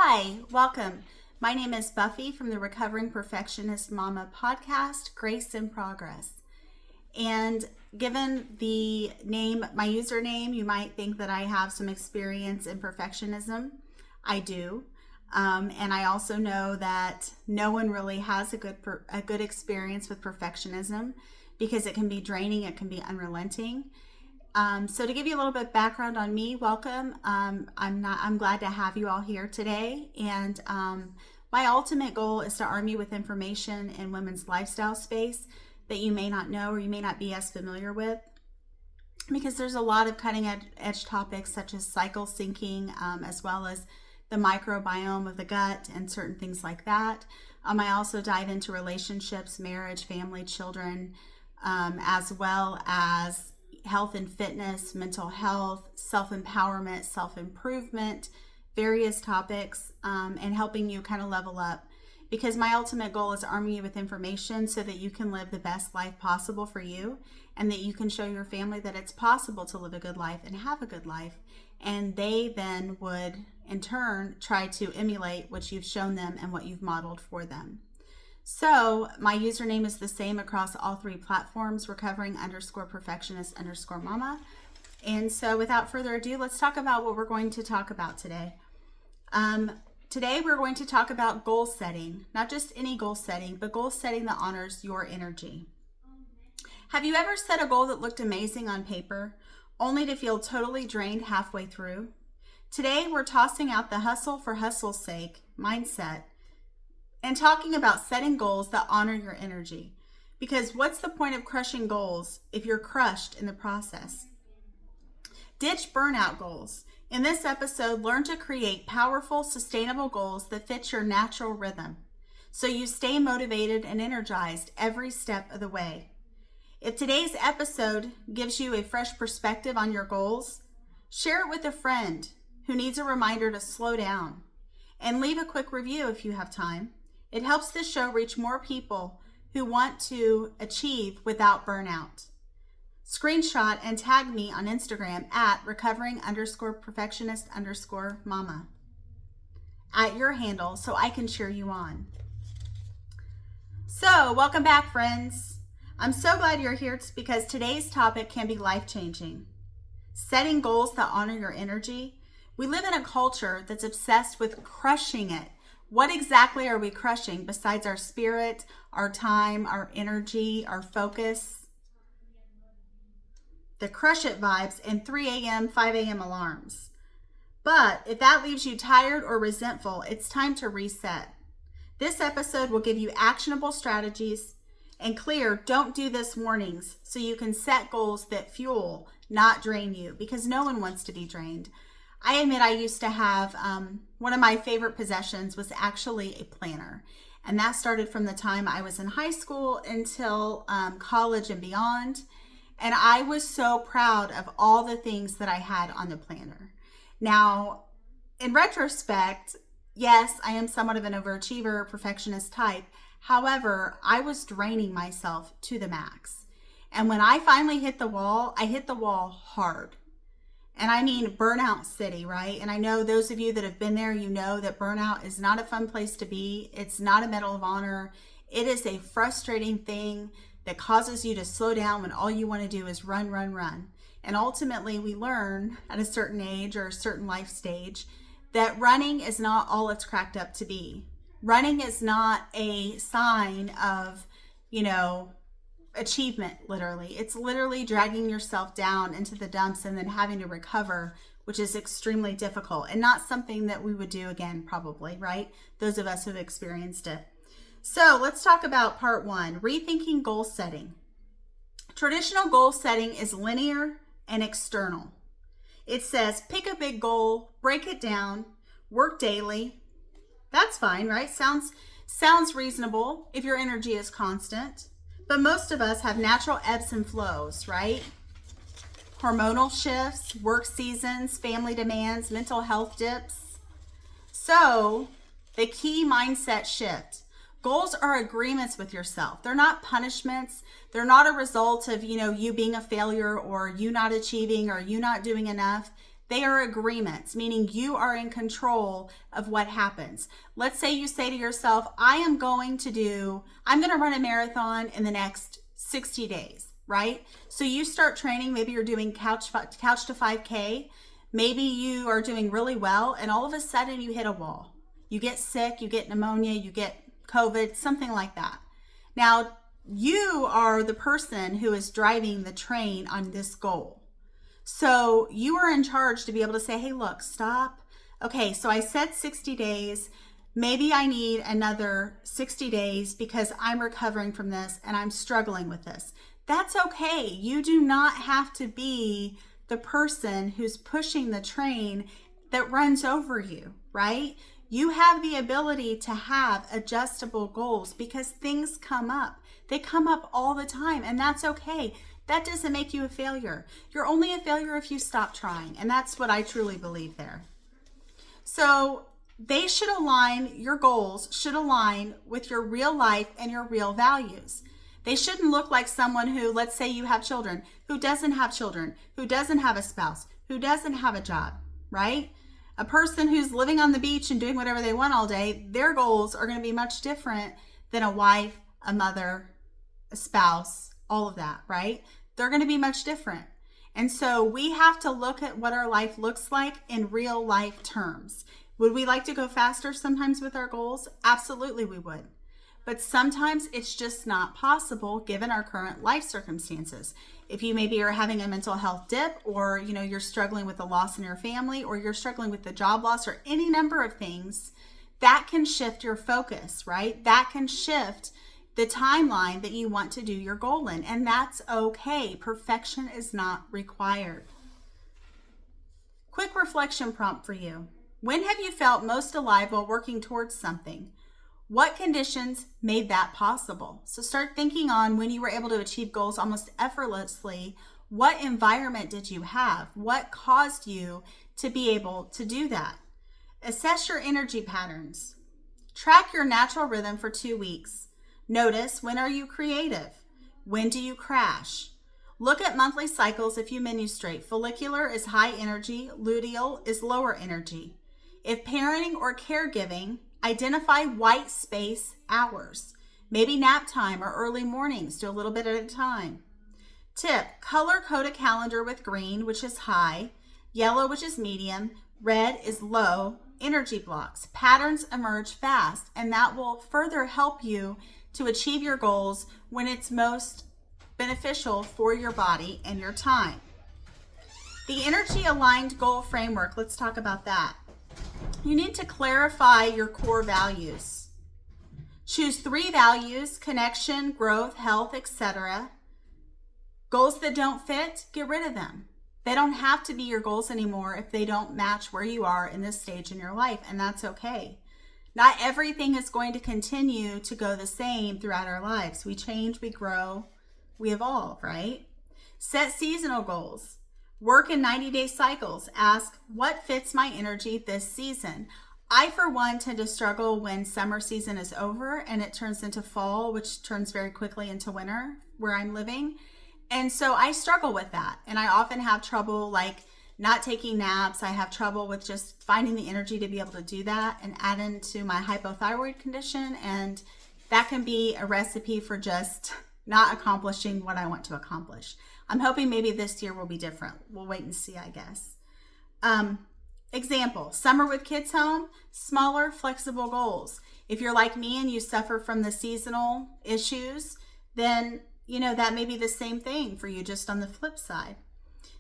Hi, welcome. My name is Buffy from the Recovering Perfectionist Mama podcast, Grace in Progress. And given the name, my username, you might think that I have some experience in perfectionism. I do. And I also know that no one really has a good experience with perfectionism because it can be draining, it can be unrelenting. So to give you a little bit of background on me, welcome. I'm glad to have you all here today. And my ultimate goal is to arm you with information in women's lifestyle space that you may not know or you may not be as familiar with. Because there's a lot of cutting edge topics such as cycle syncing, as well as the microbiome of the gut and certain things like that. I also dive into relationships, marriage, family, children, as well as health and fitness, mental health, self-empowerment, self-improvement, various topics, and helping you kind of level up. Because my ultimate goal is arming you with information so that you can live the best life possible for you and that you can show your family that it's possible to live a good life and have a good life. And they then would, in turn, try to emulate what you've shown them and what you've modeled for them. So my username is the same across all three platforms, recovering_perfectionist_mama. And so without further ado, let's talk about what we're going to talk about today. Today we're going to talk about goal setting, not just any goal setting, but goal setting that honors your energy. Have you ever set a goal that looked amazing on paper, only to feel totally drained halfway through? Today we're tossing out the hustle for hustle's sake mindset and talking about setting goals that honor your energy. Because what's the point of crushing goals if you're crushed in the process? Ditch burnout goals. In this episode, learn to create powerful, sustainable goals that fit your natural rhythm, so you stay motivated and energized every step of the way. If today's episode gives you a fresh perspective on your goals, share it with a friend who needs a reminder to slow down, and leave a quick review if you have time. It helps this show reach more people who want to achieve without burnout. Screenshot and tag me on Instagram at recovering_perfectionist_mama at your handle so I can cheer you on. So, welcome back, friends. I'm so glad you're here because today's topic can be life-changing. Setting goals that honor your energy. We live in a culture that's obsessed with crushing it. What exactly are we crushing besides our spirit, our time, our energy, our focus? The crush it vibes and 3 a.m., 5 a.m. alarms. But if that leaves you tired or resentful, it's time to reset. This episode will give you actionable strategies and clear don't do this warnings so you can set goals that fuel, not drain you, because no one wants to be drained. I admit I used to have, one of my favorite possessions was actually a planner. And that started from the time I was in high school until college and beyond. And I was so proud of all the things that I had on the planner. Now, in retrospect, yes, I am somewhat of an overachiever, perfectionist type. However, I was draining myself to the max. And when I finally hit the wall, I hit the wall hard. And I mean burnout city, right? And I know those of you that have been there, you know that burnout is not a fun place to be. It's not a Medal of Honor. It is a frustrating thing that causes you to slow down when all you want to do is run, run, run. And ultimately, we learn at a certain age or a certain life stage that running is not all it's cracked up to be. Running is not a sign of, achievement, literally. It's literally dragging yourself down into the dumps and then having to recover, which is extremely difficult and not something that we would do again, probably, right? Those of us who have experienced it. So let's talk about part one, rethinking goal setting. Traditional goal setting is linear and external. It says, pick a big goal, break it down, work daily. That's fine, right? Sounds reasonable if your energy is constant. But most of us have natural ebbs and flows, right? Hormonal shifts, work seasons, family demands, mental health dips. So the key mindset shift. Goals are agreements with yourself. They're not punishments. They're not a result of, you being a failure or you not achieving or you not doing enough. They are agreements, meaning you are in control of what happens. Let's say you say to yourself, I'm going to run a marathon in the next 60 days, right? So you start training, maybe you're doing couch to 5K. Maybe you are doing really well, and all of a sudden you hit a wall. You get sick, you get pneumonia, you get COVID, something like that. Now, you are the person who is driving the train on this goal. So you are in charge to be able to say, hey, look, stop. Okay, so I said 60 days. Maybe I need another 60 days because I'm recovering from this and I'm struggling with this. That's okay. You do not have to be the person who's pushing the train that runs over you, right? You have the ability to have adjustable goals because things come up. They come up all the time, and that's okay. That doesn't make you a failure. You're only a failure if you stop trying, and that's what I truly believe there. So your goals should align with your real life and your real values. They shouldn't look like someone who, let's say you have children, who doesn't have children, who doesn't have a spouse, who doesn't have a job, right? A person who's living on the beach and doing whatever they want all day, their goals are going to be much different than a wife, a mother, a spouse, all of that, right? They're going to be much different. And so we have to look at what our life looks like in real life terms. Would we like to go faster sometimes with our goals? Absolutely we would. But sometimes it's just not possible given our current life circumstances. If you maybe are having a mental health dip, or you're struggling with a loss in your family, or you're struggling with the job loss, or any number of things, that can shift your focus, right? That can shift the timeline that you want to do your goal in, and that's okay. Perfection is not required. Quick reflection prompt for you. When have you felt most alive while working towards something? What conditions made that possible? So start thinking on when you were able to achieve goals almost effortlessly. What environment did you have? What caused you to be able to do that? Assess your energy patterns. Track your natural rhythm for 2 weeks. Notice, when are you creative? When do you crash? Look at monthly cycles if you menstruate. Follicular is high energy, luteal is lower energy. If parenting or caregiving, identify white space hours. Maybe nap time or early mornings. Do a little bit at a time. Tip, color code a calendar with green, which is high, yellow, which is medium, red is low, energy blocks. Patterns emerge fast, and that will further help you to achieve your goals when it's most beneficial for your body and your time. The energy aligned goal framework, let's talk about that. You need to clarify your core values. Choose 3 values: connection, growth, health, etc. Goals that don't fit, get rid of them. They don't have to be your goals anymore if they don't match where you are in this stage in your life, and that's okay. Not everything is going to continue to go the same throughout our lives. We change, we grow, we evolve, right? Set seasonal goals. Work in 90-day cycles. Ask, what fits my energy this season? I, for one, tend to struggle when summer season is over and it turns into fall, which turns very quickly into winter where I'm living. And so I struggle with that. And I often have trouble not taking naps. I have trouble with just finding the energy to be able to do that, and add into my hypothyroid condition. And that can be a recipe for just not accomplishing what I want to accomplish. I'm hoping maybe this year will be different. We'll wait and see, I guess. Example, summer with kids home, smaller, flexible goals. If you're like me and you suffer from the seasonal issues, then that may be the same thing for you, just on the flip side.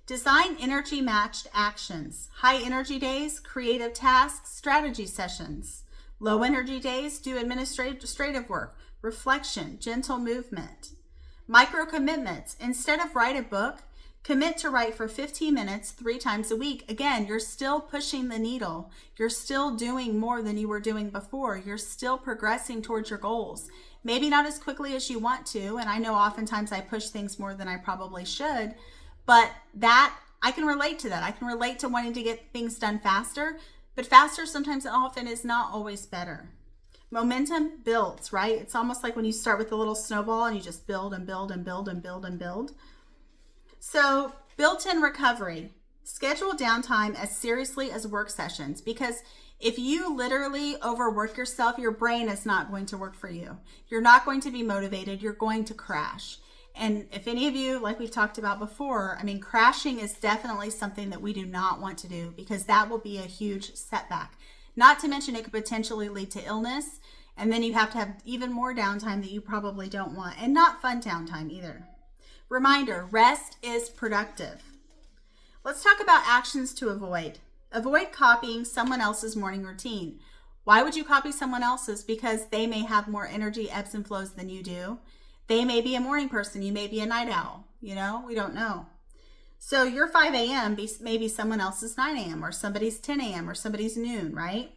Design energy matched actions. High energy days, creative tasks, strategy sessions. Low energy days, do administrative work, reflection, gentle movement. Micro commitments. Instead of write a book, commit to write for 15 minutes 3 times a week. Again, you're still pushing the needle. You're still doing more than you were doing before. You're still progressing towards your goals. Maybe not as quickly as you want to, and I know oftentimes I push things more than I probably should, but that, I can relate to that. I can relate to wanting to get things done faster, but faster sometimes and often is not always better. Momentum builds, right? It's almost like when you start with a little snowball and you just build and build and build and build and build. So built-in recovery. Schedule downtime as seriously as work sessions, because if you literally overwork yourself, your brain is not going to work for you. You're not going to be motivated. You're going to crash. And if any of you, like we've talked about before, crashing is definitely something that we do not want to do, because that will be a huge setback. Not to mention it could potentially lead to illness. And then you have to have even more downtime that you probably don't want, and not fun downtime either. Reminder, rest is productive. Let's talk about actions to avoid. Avoid copying someone else's morning routine. Why would you copy someone else's? Because they may have more energy ebbs and flows than you do. They may be a morning person. You may be a night owl. We don't know. So your 5 a.m. may be someone else's 9 a.m. or somebody's 10 a.m. or somebody's noon, right?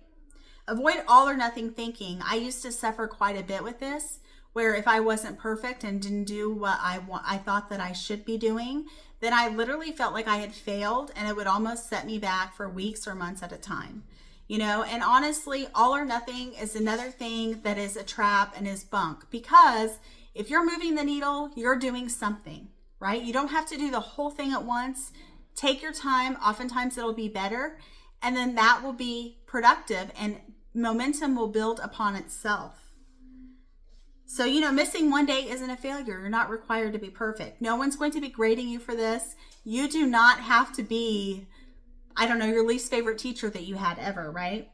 Avoid all or nothing thinking. I used to suffer quite a bit with this, where if I wasn't perfect and didn't do what I thought that I should be doing, then I literally felt like I had failed, and it would almost set me back for weeks or months at a time. And honestly, all or nothing is another thing that is a trap and is bunk, because if you're moving the needle, you're doing something, right? You don't have to do the whole thing at once. Take your time. Oftentimes it'll be better, and then that will be productive, and momentum will build upon itself. So, missing one day isn't a failure. You're not required to be perfect. No one's going to be grading you for this. You do not have to be, your least favorite teacher that you had ever, right?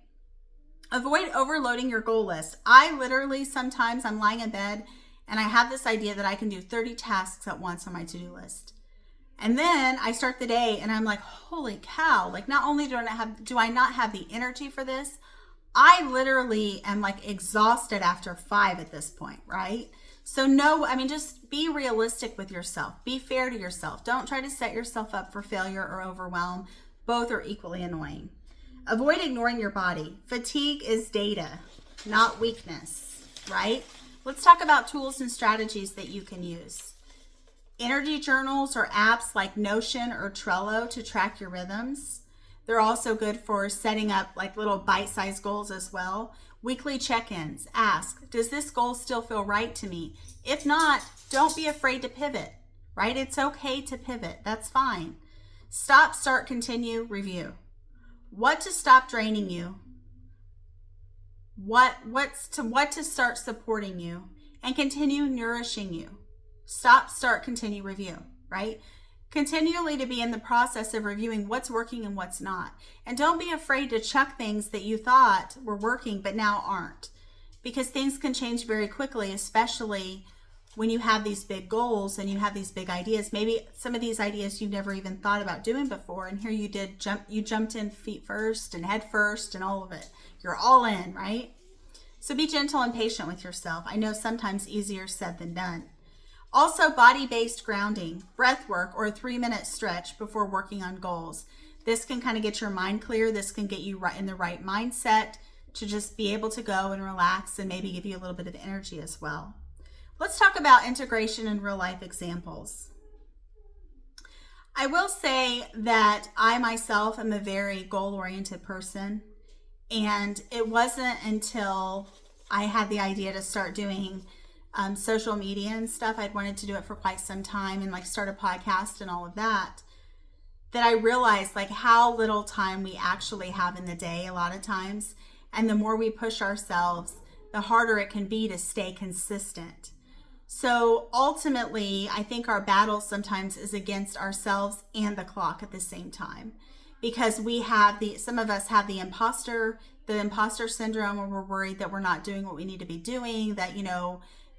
Avoid overloading your goal list. I literally, sometimes I'm lying in bed and I have this idea that I can do 30 tasks at once on my to-do list. And then I start the day and I'm like, holy cow, not only do I not have the energy for this, I literally am exhausted after 5 at this point, right? So just be realistic with yourself. Be fair to yourself. Don't try to set yourself up for failure or overwhelm. Both are equally annoying. Avoid ignoring your body. Fatigue is data, not weakness, right? Let's talk about tools and strategies that you can use. Energy journals or apps like Notion or Trello to track your rhythms. They're also good for setting up little bite-sized goals as well. Weekly check-ins. Ask, does this goal still feel right to me? If not, don't be afraid to pivot, right? It's okay to pivot. That's fine. Stop, start, continue, review. What to stop draining you? What to start supporting you and continue nourishing you? Stop, start, continue, review, right? Continually to be in the process of reviewing what's working and what's not. And don't be afraid to chuck things that you thought were working but now aren't. Because things can change very quickly, especially when you have these big goals and you have these big ideas. Maybe some of these ideas you've never even thought about doing before, and here you jumped in feet first and head first and all of it. You're all in, right? So be gentle and patient with yourself. I know sometimes easier said than done. Also, body-based grounding, breath work, or a 3-minute stretch before working on goals. This can kind of get your mind clear. This can get you right in the right mindset to just be able to go and relax and maybe give you a little bit of energy as well. Let's talk about integration and real-life examples. I will say that I myself am a very goal-oriented person, and it wasn't until I had the idea to start doing social media and stuff. I'd wanted to do it for quite some time and start a podcast and all of that I realized how little time we actually have in the day a lot of times. And the more we push ourselves, the harder it can be to stay consistent. So ultimately, I think our battle sometimes is against ourselves and the clock at the same time, because some of us have the imposter syndrome, where we're worried that we're not doing what we need to be doing, that,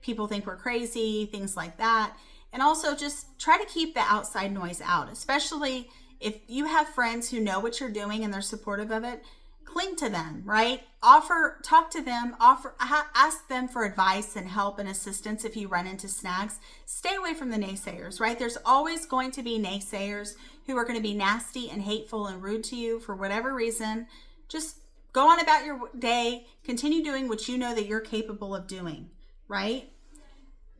people think we're crazy, things like that. And also just try to keep the outside noise out, especially if you have friends who know what you're doing and they're supportive of it. Cling to them, right? Talk to them, ask them for advice and help and assistance if you run into snags. Stay away from the naysayers, right? There's always going to be naysayers who are going to be nasty and hateful and rude to you for whatever reason. Just go on about your day, continue doing what you know that you're capable of doing, right?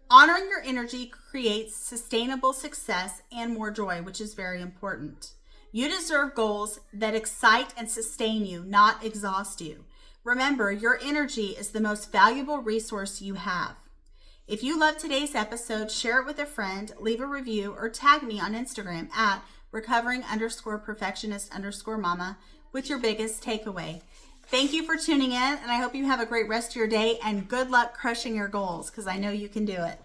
Honoring your energy creates sustainable success and more joy, which is very important. You deserve goals that excite and sustain you, not exhaust you. Remember, your energy is the most valuable resource you have. If you love today's episode, share it with a friend, leave a review, or tag me on Instagram at recovering_perfectionist_mama with your biggest takeaway. Thank you for tuning in, and I hope you have a great rest of your day, and good luck crushing your goals, because I know you can do it.